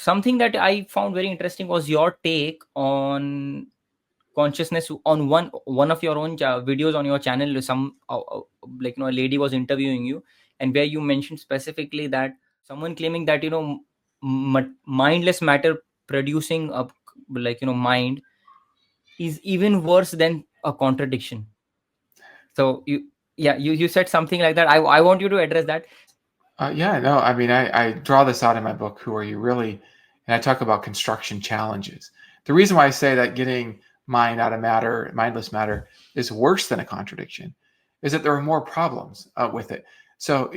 something that I found very interesting was your take on consciousness on one of your own videos on your channel. Some like a lady was interviewing you, and where you mentioned specifically that someone claiming that mindless matter producing a mind is even worse than a contradiction. So you said something like that. I want you to address that. Yeah, no, I mean, I draw this out in my book, Who Are You Really? And I talk about construction challenges. The reason why I say that getting mind out of matter, mindless matter, is worse than a contradiction is that there are more problems with it. So,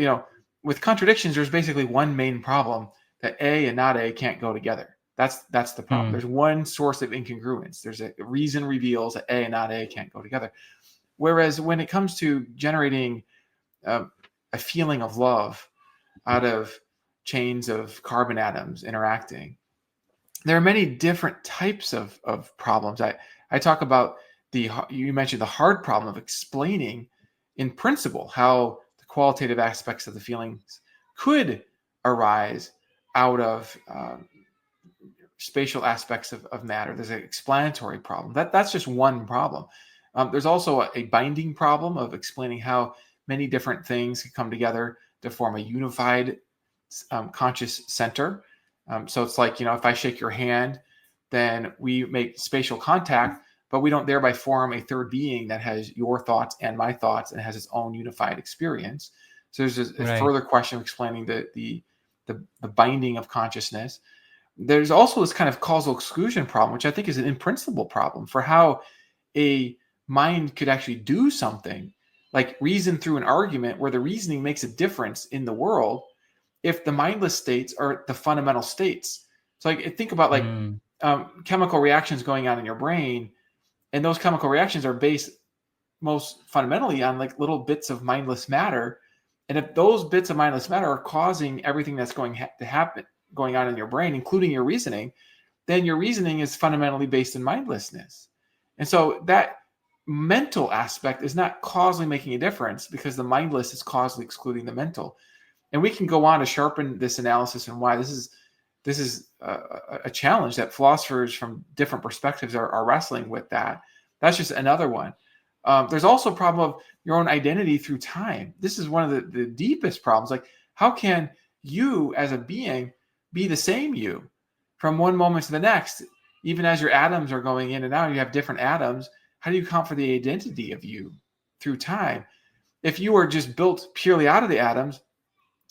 with contradictions, there's basically one main problem, that A and not A can't go together. That's the problem. There's one source of incongruence. There's a reason reveals that A and not A can't go together. Whereas when it comes to generating a feeling of love out of chains of carbon atoms interacting, there are many different types of problems. I talk about you mentioned the hard problem of explaining in principle how the qualitative aspects of the feelings could arise out of spatial aspects of matter. There's an explanatory problem. That's just one problem. There's also a binding problem of explaining how many different things can come together to form a unified conscious center. So it's like, if I shake your hand, then we make spatial contact, but we don't thereby form a third being that has your thoughts and my thoughts and has its own unified experience. So there's a Right. further question explaining the binding of consciousness. There's also this kind of causal exclusion problem, which I think is an in-principle problem for how a mind could actually do something like reason through an argument where the reasoning makes a difference in the world if the mindless states are the fundamental states. So like think about like chemical reactions going on in your brain, and those chemical reactions are based most fundamentally on like little bits of mindless matter. And if those bits of mindless matter are causing everything that's going to happen going on in your brain, including your reasoning, then your reasoning is fundamentally based in mindlessness. And so that mental aspect is not causally making a difference because the mindless is causally excluding the mental. And we can go on to sharpen this analysis and why this is a challenge that philosophers from different perspectives are wrestling with. That's just another one. There's also a problem of your own identity through time. This is one of the deepest problems. Like, how can you as a being be the same you from one moment to the next? Even as your atoms are going in and out, you have different atoms. How do you account for the identity of you through time? If you were just built purely out of the atoms,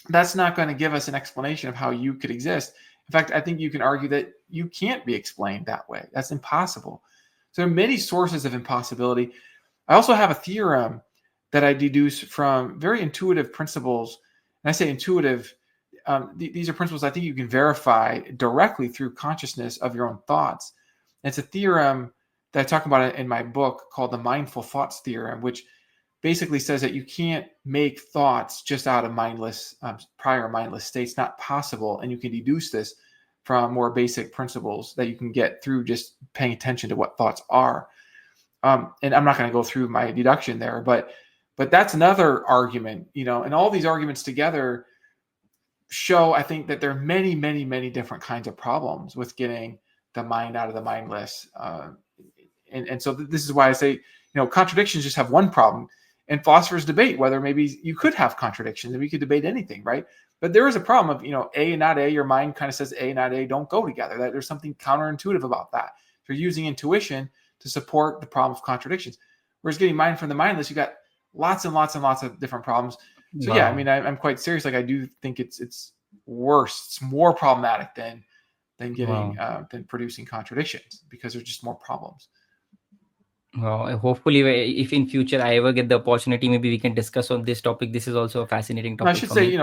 that's not going to give us an explanation of how you could exist. In fact, I think you can argue that you can't be explained that way. That's impossible. So there are many sources of impossibility. I also have a theorem that I deduce from very intuitive principles. And I say intuitive, these are principles I think you can verify directly through consciousness of your own thoughts. And it's a theorem that I talk about in my book called the Mindful Thoughts Theorem, which basically says that you can't make thoughts just out of mindless, prior mindless states. Not possible. And you can deduce this from more basic principles that you can get through just paying attention to what thoughts are. And I'm not going to go through my deduction there, but that's another argument, and all these arguments together show, I think, that there are many, many, many different kinds of problems with getting the mind out of the mindless. And so this is why I say, contradictions just have one problem. And philosophers debate whether maybe you could have contradictions, and we could debate anything, right? But there is a problem of, A and not A. Your mind kind of says A and not A don't go together. That there's something counterintuitive about that. If you're using intuition to support the problem of contradictions, whereas getting mind from the mindless, you got lots and lots and lots of different problems. So yeah, I mean, I'm quite serious. Like, I do think it's worse. It's more problematic than getting than producing contradictions, because there's just more problems. Well, hopefully, if in future I ever get the opportunity, maybe we can discuss on this topic. This is also a fascinating topic. I should say,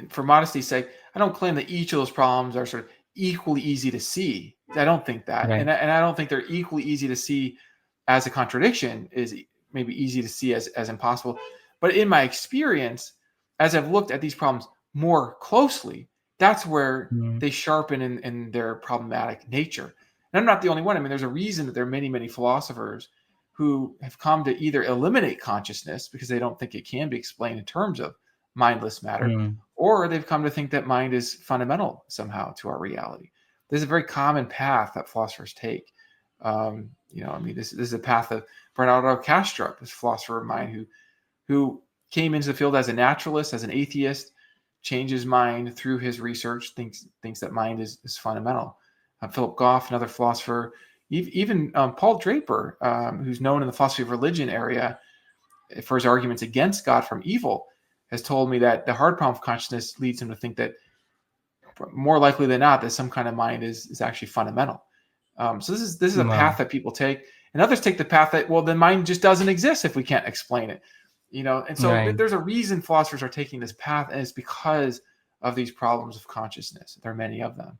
for modesty's sake, I don't claim that each of those problems are sort of equally easy to see. I don't think that, Right. and I don't think they're equally easy to see as a contradiction is maybe easy to see as impossible. But in my experience, as I've looked at these problems more closely, that's where they sharpen in their problematic nature. And I'm not the only one. I mean, there's a reason that there are many, many philosophers who have come to either eliminate consciousness because they don't think it can be explained in terms of mindless matter, or they've come to think that mind is fundamental somehow to our reality. this is a very common path that philosophers take. This is a path of Bernardo Castro, this philosopher of mind who came into the field as a naturalist, as an atheist, changed his mind through his research, thinks that mind is fundamental. Philip Goff, another philosopher, even Paul Draper, who's known in the philosophy of religion area for his arguments against God from evil, has told me that the hard problem of consciousness leads him to think that more likely than not that some kind of mind is actually fundamental. So this is a path that people take, and others take the path that, well, the mind just doesn't exist if we can't explain it, and so Right. there's a reason philosophers are taking this path, and it's because of these problems of consciousness. There are many of them.